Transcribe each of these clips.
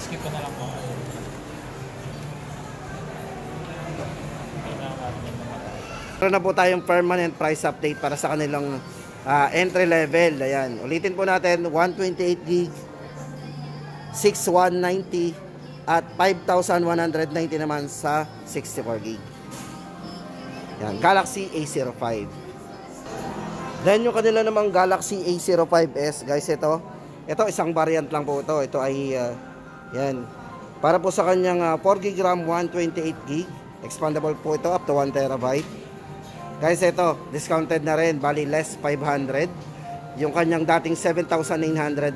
skip ko na lang po. Meron na po tayong permanent price update para sa kanilang entry level. Ayan. Ulitin po natin, 128 gig, 6,190 at 5,190 naman sa 64 gig. Yan, Galaxy A05. Then yung kanila namang Galaxy A05s, guys, ito isang variant lang po ito. Ito ay yan. Para po sa kanyang 4GB RAM, 128 gig. Expandable po ito up to 1 terabyte. Guys, ito discounted na rin, bali less 500. Yung kanyang dating 7,990,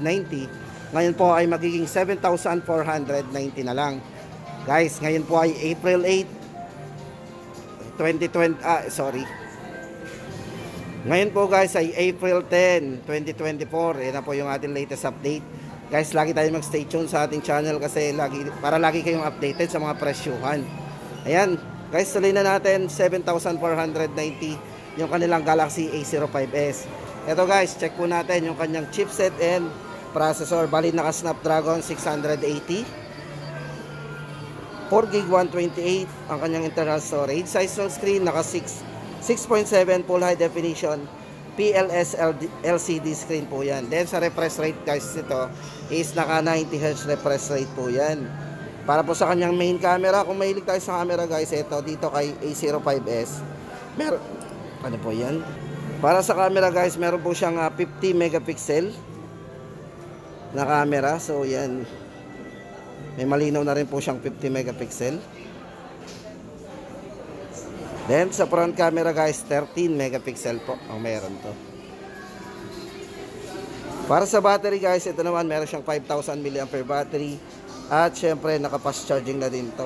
ngayon po ay magiging 7,490 na lang. Guys, ngayon po ay April 8, 2020, Ngayon po guys ay April 10, 2024. Yan na po yung ating latest update. Guys, lagi tayo mag-stay tuned sa ating channel kasi para lagi kayong updated sa mga presyuhan. Ayan, guys, tuloy na natin, 7,490 yung kanilang Galaxy A05s. Ito guys, check po natin yung kanyang chipset and processor. Bali naka Snapdragon 680, 4GB 128 ang kanyang internal storage. Size ng screen naka 6.7 full high definition PLS LCD screen po yan. Then sa refresh rate guys, ito is naka 90Hz refresh rate po yan. Para po sa kanyang main camera, kung mahilig tayo sa camera guys, ito dito kay A05s meron, ano po yan, para sa camera guys, meron po siyang 50 megapixel na camera. So yan, may malinaw na rin po siyang 50 megapixel. Then sa front camera guys, 13 megapixel po ang meron to. Para sa battery guys, ito naman meron siyang 5,000 mAh battery. At syempre naka-fast charging na din to.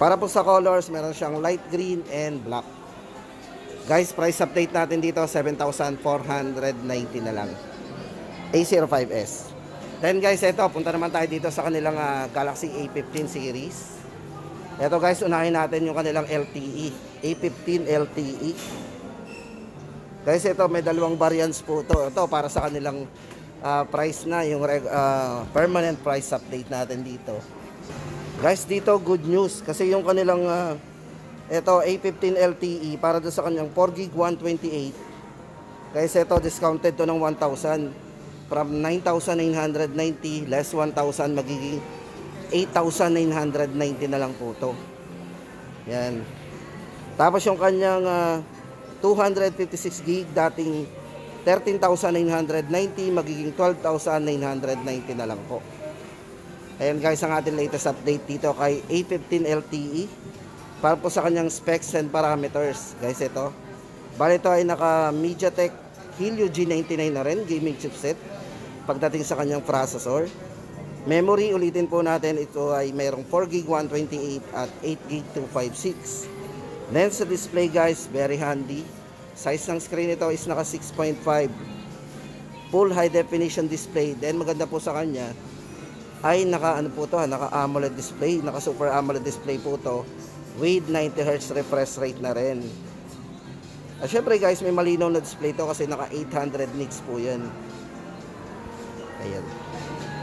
Para po sa colors, meron siyang light green and black. Guys, price update natin dito, 7,490 na lang. A05s. Then guys, ito, punta naman tayo dito sa kanilang Galaxy A15 series. Ito guys, unahin natin yung kanilang LTE, A15 LTE. Guys, ito may dalawang variants po ito. Ito para sa kanilang price na, yung permanent price update natin dito. Guys, dito good news kasi yung kanilang ito A15 LTE para doon sa kanyang 4GB 128. Guys, ito discounted to ng 1,000 from 9,990 less 1,000 magiging 8,990 na lang po to. Yan. Tapos yung kanyang 256 gig dating 13,990 magiging 12,990 na lang po. Ayan guys, ang ating latest update dito kay A15 LTE para po sa kanyang specs and parameters. Guys, ito bali ito ay naka MediaTek Helio G99 na rin, gaming chipset. Pagdating sa kanyang processor, memory, ulitin po natin, ito ay mayroong 4GB 128 at 8GB 256. Then sa display guys, very handy. Size ng screen ito is naka 6.5 full high definition display. Then maganda po sa kanya ay naka ano po to, naka AMOLED display, naka Super AMOLED display po to with 90Hz refresh rate na rin. At syempre guys, may malinaw na display to kasi naka 800 nits po yan. Ayan.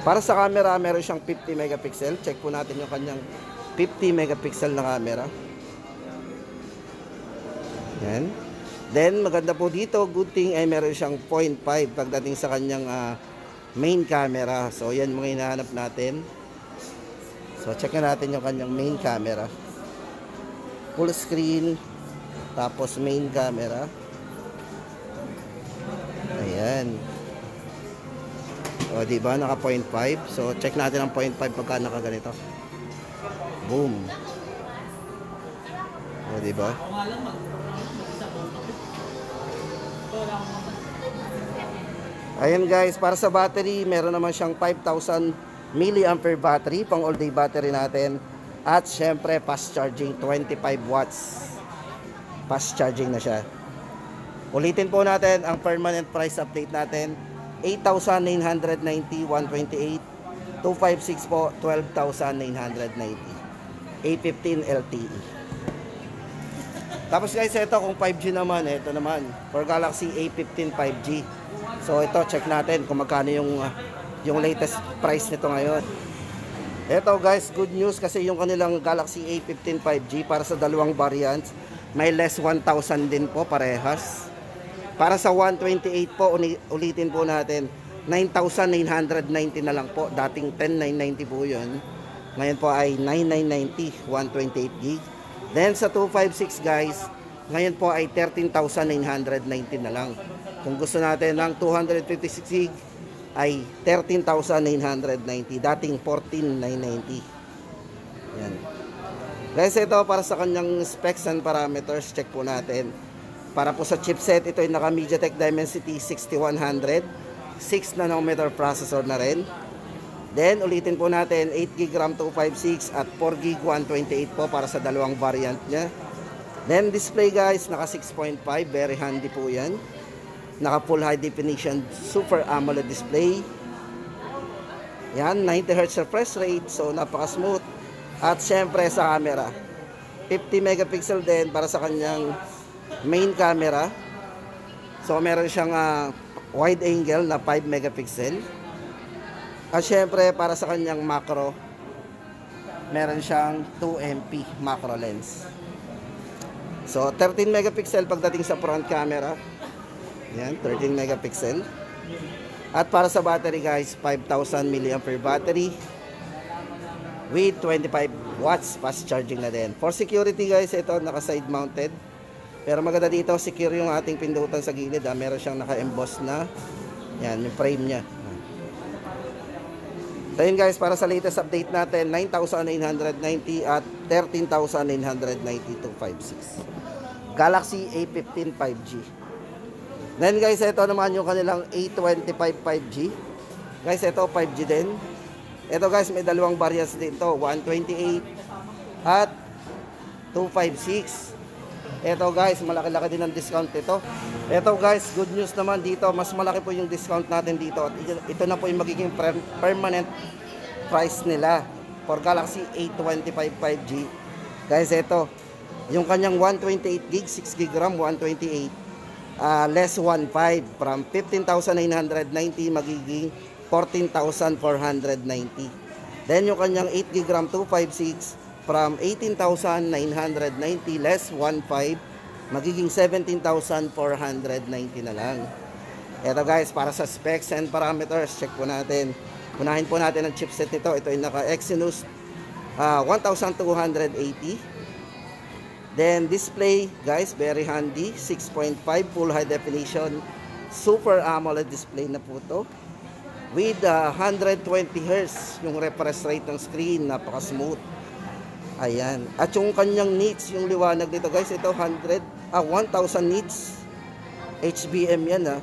Para sa camera, meron siyang 50 megapixel. Check po natin yung kanyang 50 megapixel na camera. Yan. Then maganda po dito, good thing ay meron siyang 0.5 pagdating sa kanyang main camera. So yan mga hinahanap natin. So check na natin yung kanyang main camera. Full screen, tapos main camera. Ayan. O diba, naka 0.5. So check natin ang 0.5 pagka nakaganito. Boom. O diba? Ayan guys, para sa battery, meron naman siyang 5,000 mAh battery, pang all day battery natin. At syempre, fast charging, 25 watts. Fast charging na siya. Ulitin po natin ang permanent price update natin. 8,990, 128, 256 po, 12,990. A15 LTE. Tapos guys, ito kung 5G naman, ito naman for Galaxy A15 5G. So ito, check natin kung magkano yung yung latest price nito ngayon. Ito guys, good news kasi yung kanilang Galaxy A15 5G para sa dalawang variants, may less 1,000 din po parehas. Para sa 128 po, ulitin po natin, 9,990 na lang po. Dating 10,990 po yun. Ngayon po ay 9,990, 128 gig. Then sa 256 guys, ngayon po ay 13,990 na lang. Kung gusto natin ng 256 gig, ay 13,990, dating 14,990. Yan. Guys, ito para sa kanyang specs and parameters, check po natin. Para po sa chipset, ito ay naka MediaTek Dimensity 6100, 6 nanometer processor na rin. Then ulitin po natin, 8GB RAM 256 at 4GB 128 po para sa dalawang variant niya. Then display guys, naka 6.5, very handy po yan. Naka full high definition Super AMOLED display. Yan, 90Hz refresh rate, so napaka smooth. At syempre sa camera, 50 megapixel din para sa kanyang main camera. So meron siyang wide angle na 5 megapixel. At syempre para sa kanyang macro, meron siyang 2MP macro lens. So 13 megapixel pagdating sa front camera. Yan, 13 megapixel. At para sa battery guys, 5,000 mAh battery with 25 watts fast charging na din. For security guys, ito naka side mounted. Pero maganda dito, secure yung ating pindutan sa gilid. Meron siyang naka-emboss na, yan, yung frame niya. So yun guys, para sa latest update natin, 9,990 at 13,990 256. Galaxy A15 5G. Then guys, ito naman yung kanilang A25 5G. Guys, ito 5G din. Ito guys, may dalawang variants din to, 128 at 256. Ito guys, malaki-laki din ang discount ito. Ito guys, good news naman dito, mas malaki po yung discount natin dito. At ito na po yung magiging permanent price nila for Galaxy A25 5G. Guys, ito, yung kanyang 128 gig, 6 gig RAM, 128. Less 1.5 from 15,990 magiging 14,490. Then yung kanyang 8 gig RAM 256 from 18,990 less 1.5 magiging 17,490 na lang. Ito guys, para sa specs and parameters, check po natin. Unahin po natin ang chipset nito. Ito ay naka Exynos 1280. Then display guys, very handy, 6.5 full high definition Super AMOLED display na po to with 120 Hz yung refresh rate ng screen, napaka smooth. Ayan, at yung kanyang nits, yung liwanag dito guys, ito 1000 nits HBM yan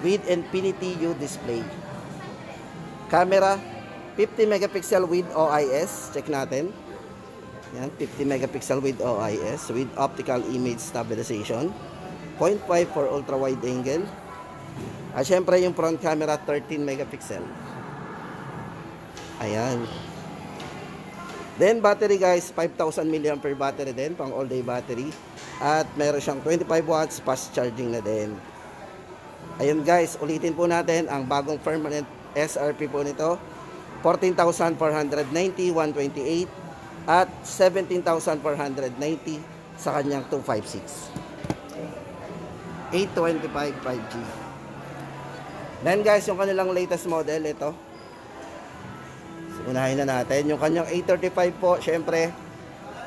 with Infinity U display. Camera 50 megapixel with OIS, check natin. Yan, 50 megapixel with OIS with optical image stabilization, 0.5 for ultra wide angle. At syempre yung front camera 13 megapixel. Ayan. Then battery guys, 5,000 mAh battery din, pang all day battery. At meron siyang 25 watts fast charging na din. Ayun guys, ulitin po natin ang bagong permanent SRP po nito, 14,490 128 at 17,490 sa kanyang 256 A25 5G. Then guys, yung kanilang latest model, ito. So, unahin na natin yung kanyang A35 po. Syempre,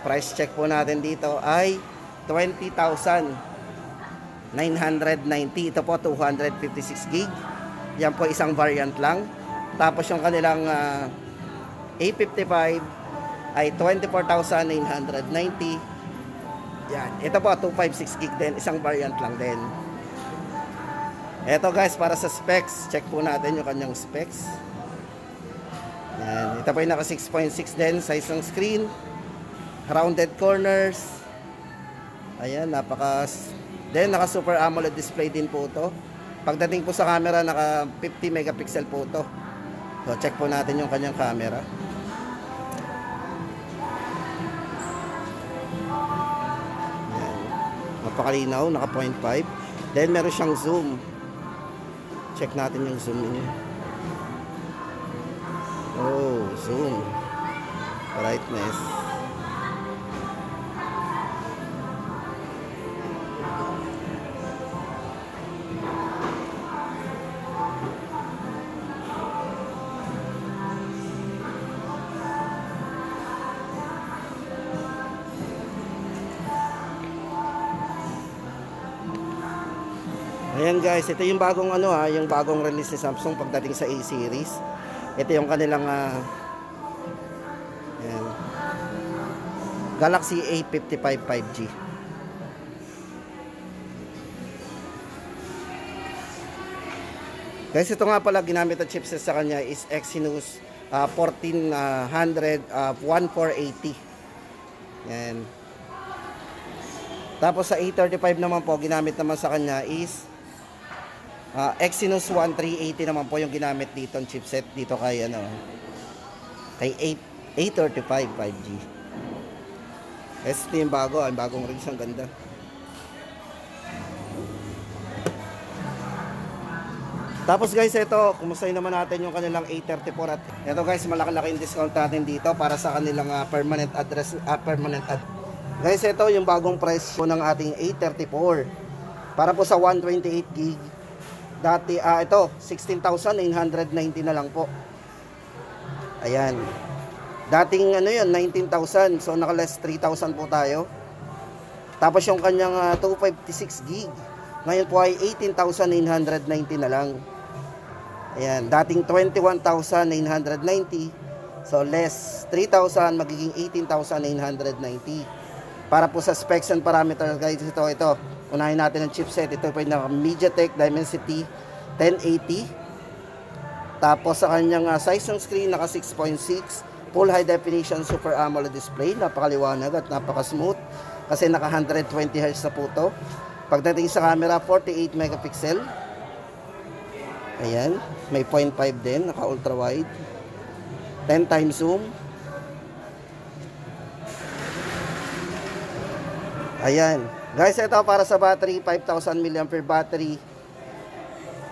price check po natin dito ay 20,990. Ito po 256 gig. Yan po isang variant lang. Tapos yung kanilang A55 ay 24,990. Yan. Ito po 256 gig din, isang variant lang din. Ito guys, para sa specs, check po natin yung kanyang specs. Yan. Ito po yung naka 6.6 din, size ng screen, rounded corners. Ayan, naka Super AMOLED display din po to. Pagdating po sa camera, naka 50 megapixel po to. So check po natin yung kanyang camera. Napakalinaw, naka 0.5. Then meron siyang zoom. Check natin yung zoom niya. Oh, zoom. Brightness. Ayan guys, ito yung bagong yung bagong release ni Samsung pagdating sa A series. Ito yung kanilang ayan, Galaxy A55 5G. Guys, ito nga pala ginamit na chipset sa kanya is Exynos 1400 1480. Yan. Tapos sa A35 naman po, ginamit naman sa kanya is Exynos 1380 naman po yung ginamit dito ang chipset dito kay kay A35 5G. Ito yung bago, ang bagong release, ang ganda. Tapos guys, ito, kumustahin naman natin yung kanilang A34 at ito guys, malaki-laki yung discount natin dito para sa kanilang permanent address, Guys, ito yung bagong price po ng ating A34 para po sa 128GB. Dati, ito, 16,990 na lang po. Ayan. Dating yun, 19,000. So, naka-less 3,000 po tayo. Tapos yung kanyang 256GB. Ngayon po ay 18,990 na lang. Ayan. Dating 21,990. So, less 3,000, magiging 18,990. Para po sa specs and parameters, guys, ito. Unahin natin ang chipset. Ito po yung MediaTek Dimensity 1080. Tapos sa kanyang size ng screen, naka 6.6. Full high definition Super AMOLED display. Napakaliwanag at napaka-smooth. Kasi naka 120Hz na po ito. Pagdating sa camera, 48 megapixel. Ayan. May 0.5 din. Naka ultra wide. 10 times zoom. Ayan. Guys, ito para sa battery, 5,000 mAh battery.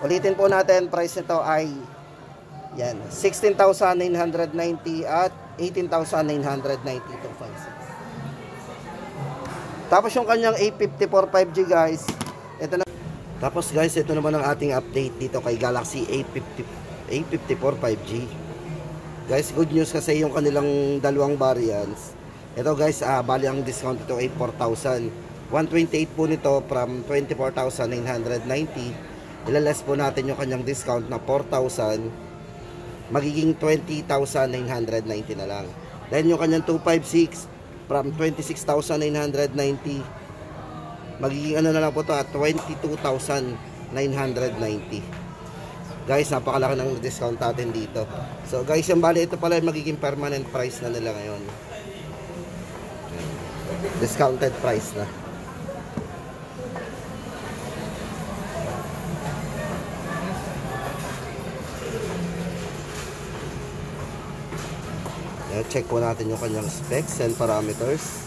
Ulitin po natin, price nito ay yan, 16,990 at 18,990 to 56. Tapos yung kanyang A54 5G guys. Ito na. Tapos guys, ito naman ang ating update dito kay Galaxy A54 5G. Guys, good news kasi yung kanilang dalawang variants. Ito guys, bali ang discount ito ay 4,000. 128 po nito from 24,990. Ilaless po natin yung kanyang discount na 4,000. Magiging 20,990 na lang. Then yung kanyang 256 from 26,990. Magiging na lang po ito at 22,990. Guys, napakalaki ng discount natin dito. So guys, yung bali ito pala yung magiging permanent price na nila ngayon. Discounted price na. Check po natin yung kanyang specs and parameters.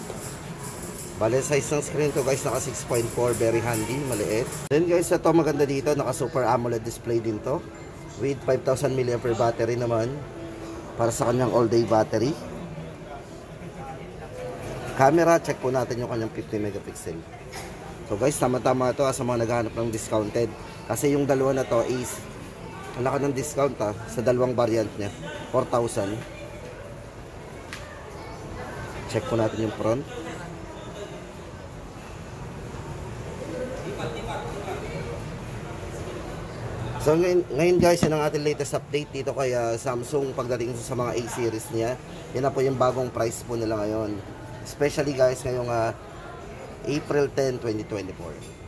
Bale, size ng screen to guys, naka 6.4, very handy, maliit. Then guys, ito maganda dito, naka Super AMOLED display din to with 5,000 mAh battery naman para sa kanyang all day battery. Camera, check po natin yung kanyang 50 megapixel. So guys, tama-tama ito sa mga naghahanap ng discounted. Kasi yung dalawa na to is ang laki ng discount sa dalawang variant niya, 4,000. Check po natin yung front. So ngayon guys, yan ang ating latest update dito kay Samsung pagdating sa mga A series niya. Yan na po yung bagong price po nila ngayon. Especially guys ngayong April 10, 2024.